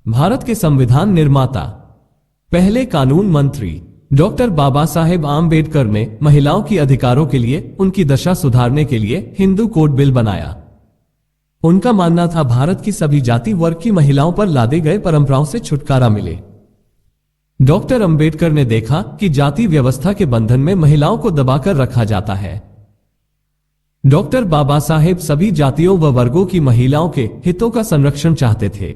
भारत के संविधान निर्माता, पहले कानून मंत्री डॉक्टर बाबा साहेब आम्बेडकर ने महिलाओं की अधिकारों के लिए, उनकी दशा सुधारने के लिए हिंदू कोड बिल बनाया। उनका मानना था भारत की सभी जाति वर्ग की महिलाओं पर लादे गए परंपराओं से छुटकारा मिले। डॉक्टर अंबेडकर ने देखा कि जाति व्यवस्था के बंधन में महिलाओं को दबाकर रखा जाता है। डॉक्टर बाबा साहेब सभी जातियों व वर्गों की महिलाओं के हितों का संरक्षण चाहते थे।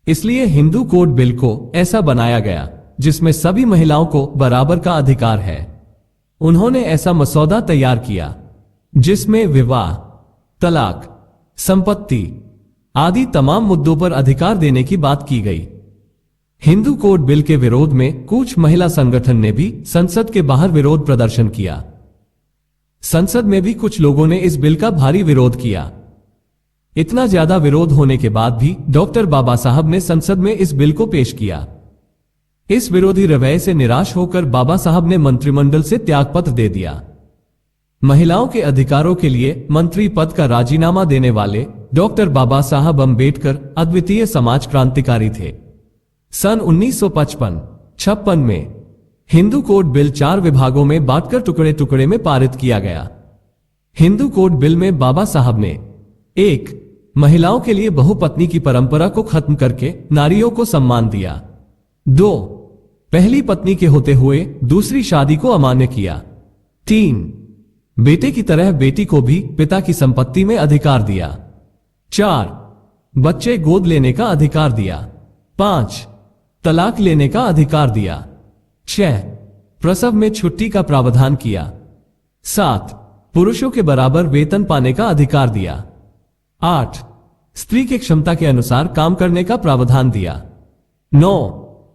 इसलिए हिंदू कोड बिल को ऐसा बनाया गया जिसमें सभी महिलाओं को बराबर का अधिकार है। उन्होंने ऐसा मसौदा तैयार किया जिसमें विवाह, तलाक, संपत्ति आदि तमाम मुद्दों पर अधिकार देने की बात की गई। हिंदू कोड बिल के विरोध में कुछ महिला संगठन ने भी संसद के बाहर विरोध प्रदर्शन किया। संसद में भी कुछ लोगों ने इस बिल का भारी विरोध किया। इतना ज्यादा विरोध होने के बाद भी डॉक्टर बाबा साहब ने संसद में इस बिल को पेश किया। इस विरोधी रवैये से निराश होकर बाबा साहब ने मंत्रिमंडल से त्यागपत्र दे दिया। महिलाओं के अधिकारों के लिए मंत्री पद का राजीनामा देने वाले डॉक्टर बाबा साहब अंबेडकर अद्वितीय समाज क्रांतिकारी थे। सन 1955-56 में हिंदू कोड बिल 4 विभागों में बांटकर टुकड़े टुकड़े में पारित किया गया। हिंदू कोड बिल में बाबा साहब ने 1. महिलाओं के लिए बहुपत्नी की परंपरा को खत्म करके नारियों को सम्मान दिया। 2. पहली पत्नी के होते हुए दूसरी शादी को अमान्य किया। 3. बेटे की तरह बेटी को भी पिता की संपत्ति में अधिकार दिया। 4. बच्चे गोद लेने का अधिकार दिया। 5. तलाक लेने का अधिकार दिया। 6. प्रसव में छुट्टी का प्रावधान किया। 7. पुरुषों के बराबर वेतन पाने का अधिकार दिया। 8. स्त्री की क्षमता के अनुसार काम करने का प्रावधान दिया। 9.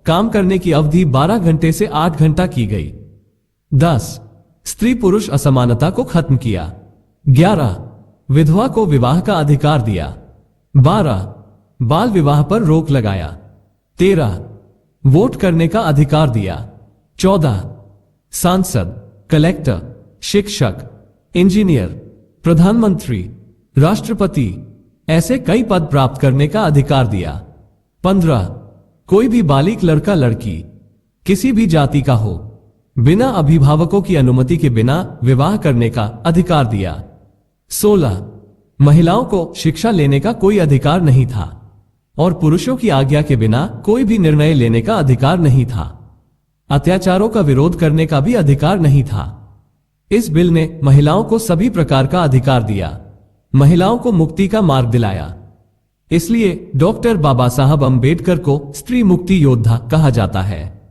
काम करने की अवधि 12 घंटे से 8 घंटा की गई। 10. स्त्री पुरुष असमानता को खत्म किया। 11. विधवा को विवाह का अधिकार दिया। 12. बाल विवाह पर रोक लगाया। 13. वोट करने का अधिकार दिया। 14. सांसद, कलेक्टर, शिक्षक, इंजीनियर, प्रधानमंत्री, राष्ट्रपति ऐसे कई पद प्राप्त करने का अधिकार दिया। 15. कोई भी बालिग लड़का लड़की किसी भी जाति का हो, बिना अभिभावकों की अनुमति के बिना विवाह करने का अधिकार दिया। 16. महिलाओं को शिक्षा लेने का कोई अधिकार नहीं था और पुरुषों की आज्ञा के बिना कोई भी निर्णय लेने का अधिकार नहीं था। अत्याचारों का विरोध करने का भी अधिकार नहीं था। इस बिल ने महिलाओं को सभी प्रकार का अधिकार दिया, महिलाओं को मुक्ति का मार्ग दिलाया। इसलिए डॉक्टर बाबा साहब अंबेडकर को स्त्री मुक्ति योद्धा कहा जाता है।